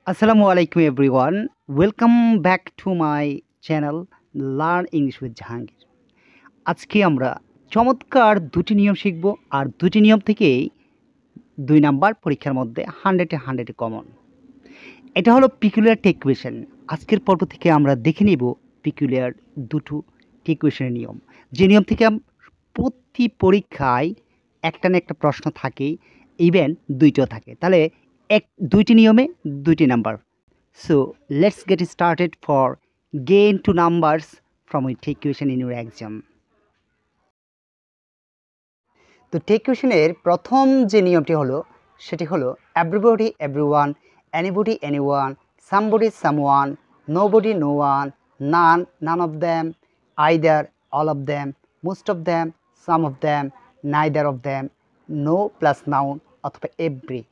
Assalamu alaikum everyone. Welcome back to my channel Learn English with Jahangir. আজকে আমরা চমৎকার দুটি নিয়ম শিখব আর দুটি নিয়ম থেকেই 2 নাম্বার পরীক্ষার মধ্যে 100-এ 100 কমন। এটা হলো পিকুলিয়ার টেক কোয়েশ্চেন। আজকের পর্ব থেকে আমরা দেখে নিব পিকুলিয়ার দুটো টেক কোয়েশ্চেনের নিয়ম। যে নিয়ম থেকে প্রতি পরীক্ষায় একটা না একটা প্রশ্ন থাকে, ইভেন দুইটাও থাকে। তাহলে দুইটি নিয়মে 2টি number. So let's get started for gain 2 numbers from a take question in your exam. তো টেক কোয়েশনের প্রথম যে নিয়মটি হলো সেটি হলো everybody everyone, anybody anyone, somebody someone, nobody no one, none of them, either all of them, most of them, some of them, neither of them, no plus noun অথবা every.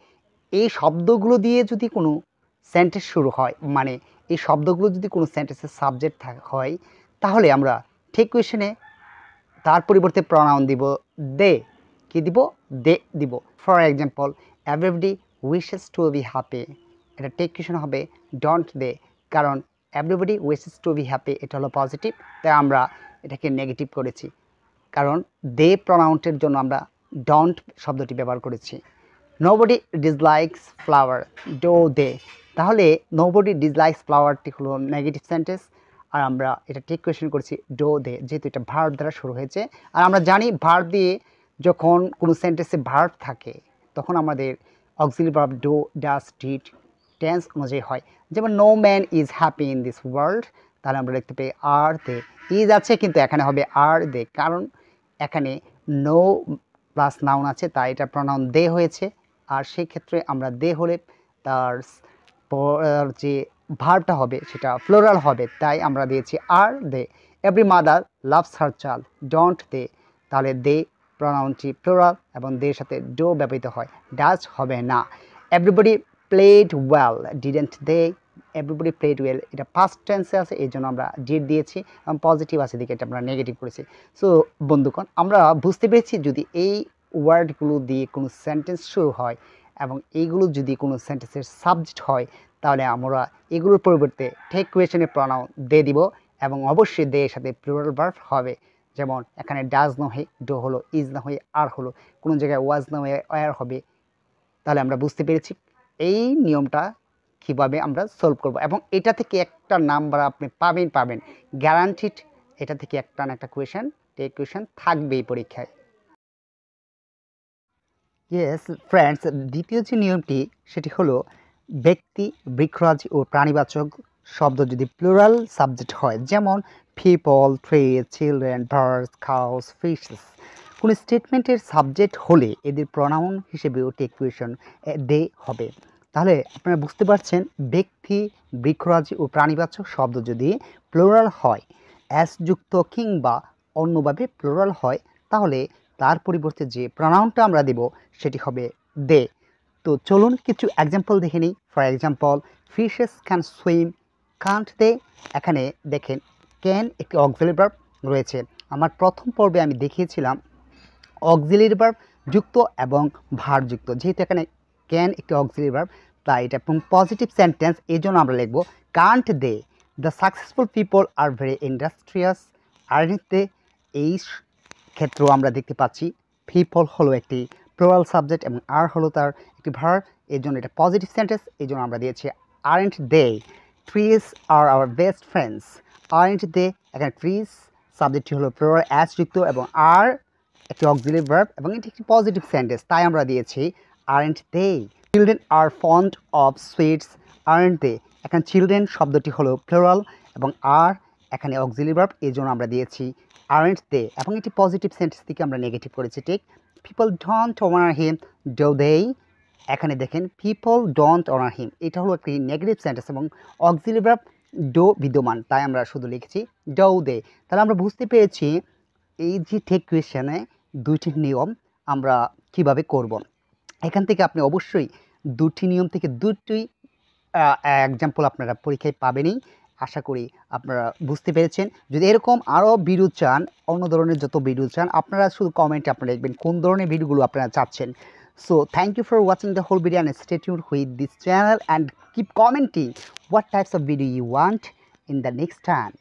এই শব্দগুলো দিয়ে যদি কোনো সেন্টেন্স শুরু হয়, মানে এই শব্দগুলো যদি কোনো সেন্টেন্সের সাবজেক্ট হয়, তাহলে আমরা টেক কোয়েশনে তার পরিবর্তে প্রনাউন দিব দে। কি দিব? দে দিব। For example, everybody wishes to be happy, এটা টেক কোয়েশন হবে ডোন্ট দে, কারণ everybody wishes to be happy এটা হলো পজিটিভ, তাই আমরা এটাকে নেগেটিভ করেছি, কারণ দে প্রনাউন্সের জন্য আমরা ডোন্ট শব্দটি ব্যবহার করেছি। Nobody dislikes flower, do they, তাহলে নোবডি ডিসলাইকস ফ্লাওয়ারটি হলো নেগেটিভ সেন্টেন্স, আর আমরা এটা টেক কোয়েশ্চেন করেছি ডো দে, যেহেতু এটা ভার্ব দ্বারা শুরু হয়েছে। আর আমরা জানি ভার্ব দিয়ে যখন কোনো সেন্টেন্সে ভার্ব থাকে তখন আমাদের auxiliary verb do, does, did tense অনুযায়ী হয়। যেমন no man is happy in this world, তাহলে আমরা দেখতে পাই আর দে। ইজ আছে কিন্তু এখানে হবে আর দে, কারণ এখানে নো প্লাস নাউন আছে, তাই এটা প্রনাউন দে হয়েছে। আর সেই ক্ষেত্রে আমরা দে হলে তার যে ভার্বটা হবে সেটা ফ্লোরাল হবে, তাই আমরা দিয়েছি are they. Every mother loves her child, don't they, তাহলে দে প্রনাউনটি ফ্লোরাল এবং দের সাথে ডো ব্যবহৃত হয়, ডাজ হবে না। Everybody played well, didn't they, everybody played well এটা পাস্ট টেন্সে আছে, এই জন্য আমরা ডিড দিয়েছি, এবং পজিটিভ আছে দিকে এটা আমরা নেগেটিভ করেছি। সো বন্ধুগণ, আমরা বুঝতে পেরেছি যদি এই ওয়ার্ডগুলো দিয়ে কোনো সেন্টেন্স শুরু হয় এবং এইগুলো যদি কোনো সেন্টেন্সের সাবজেক্ট হয়, তাহলে আমরা এগুলোর পরিবর্তে টেক কোয়েশনে প্রনাউন দে দিব, এবং অবশ্যই দে এর সাথে প্লুরাল ভার্ব হবে। যেমন এখানে ডাজ না হয়ে ডো হলো, ইজ না হয়ে আর হলো, কোনো জায়গায় ওয়াজ না হয়ে ওয়ার হবে। তাহলে আমরা বুঝতে পেরেছি এই নিয়মটা কীভাবে আমরা সলভ করব, এবং এটা থেকে একটা নাম্বার আপনি পাবেন গ্যারান্টিড। এটা থেকে একটা না একটা কোয়েশন, টেক কোয়েশন থাকবেই পরীক্ষায়। ইয়েস ফ্রেন্ডস, দ্বিতীয় যে নিয়মটি সেটি হলো ব্যক্তি, বৃক্ষরাজি ও প্রাণীবাচক শব্দ যদি প্লুরাল সাবজেক্ট হয়, যেমন people, tree, children, birds, cows, fishes, কোনো স্টেটমেন্টের সাবজেক্ট হলে এদের প্রনাউন হিসেবেও টেক কোয়েশন দে হবে। তাহলে আপনারা বুঝতে পারছেন, ব্যক্তি, বৃক্ষরাজি ও প্রাণীবাচক শব্দ যদি প্লুরাল হয়, অ্যাস যুক্ত কিংবা অন্যভাবে প্লুরাল হয়, তাহলে তার পরিবর্তে যে প্রনাউনটা আমরা দেব সেটি হবে দে। তো চলুন কিছু এক্সাম্পল দেখে নিই। For example, fishes can swim, can't they, এখানে দেখেন ক্যান একটি অক্সিলারি ভার্ব রয়েছে। আমার প্রথম পর্বে আমি দেখিয়েছিলাম অক্সিলারি ভার্ব যুক্ত এবং ভার্ব যুক্ত, যেহেতু এখানে ক্যান একটি অক্সিলারি ভার্ব, তাই এটা পজিটিভ সেন্টেন্স, এই জন্য আমরা লিখব can't they, the successful people are very industrious, aren't they. এই ক্ষেত্রেও আমরা দেখতে পাচ্ছি পিপল হলো একটি প্লুরাল সাবজেক্ট এবং আর হলো তার একটি ভার্ব, এর জন্য এটা পজিটিভ সেন্টেন্স, এই জন্য আমরা দিয়েছি aren't they. Trees are our best friends, aren't they, এখানে ট্রিজ সাবজেক্টটি হলো প্লুরাল অ্যাস যুক্ত এবং আর একটি অক্সিলারি ভার্ব এবং এটি একটি পজিটিভ সেন্টেন্স, তাই আমরা দিয়েছি aren't they. Children are fond of sweets, aren't they, এখানে চিলড্রেন শব্দটি হলো প্লুরাল এবং আর এখানে অক্সিলারি ভার্ব, এই জন্য আমরা দিয়েছি আরন্ট দে, এবং এটি পজিটিভ সেন্টেন্স থেকে আমরা নেগেটিভ করেছি। ঠিক, people don't honour him, do they, এখানে দেখেন পিপল ডোন্ট অনার হিম, এটা হলো একটি নেগেটিভ সেন্টেন্স এবং অক্সিলারি ভার্ব ডো বিদ্যমান, তাই আমরা শুধু লিখেছি ডো দে। তাহলে আমরা বুঝতে পেরেছি এই যে টেক কোয়েশনে দুইটি নিয়ম আমরা কিভাবে করব। এখান থেকে আপনি অবশ্যই দুটি নিয়ম থেকে দুটি এক্সাম্পল আপনারা পরীক্ষায় পাবেনই, আশা করি আপনারা বুঝতে পেরেছেন। যদি এরকম আরও ভিডিও চান, অন্য ধরনের যত ভিডিও চান, আপনারা শুধু কমেন্টে আপনারা লিখবেন কোন ধরনের ভিডিওগুলো আপনারা চাচ্ছেন। So thank you for watching the whole video and stay tuned with this channel and keep commenting what types of video you want in the next time.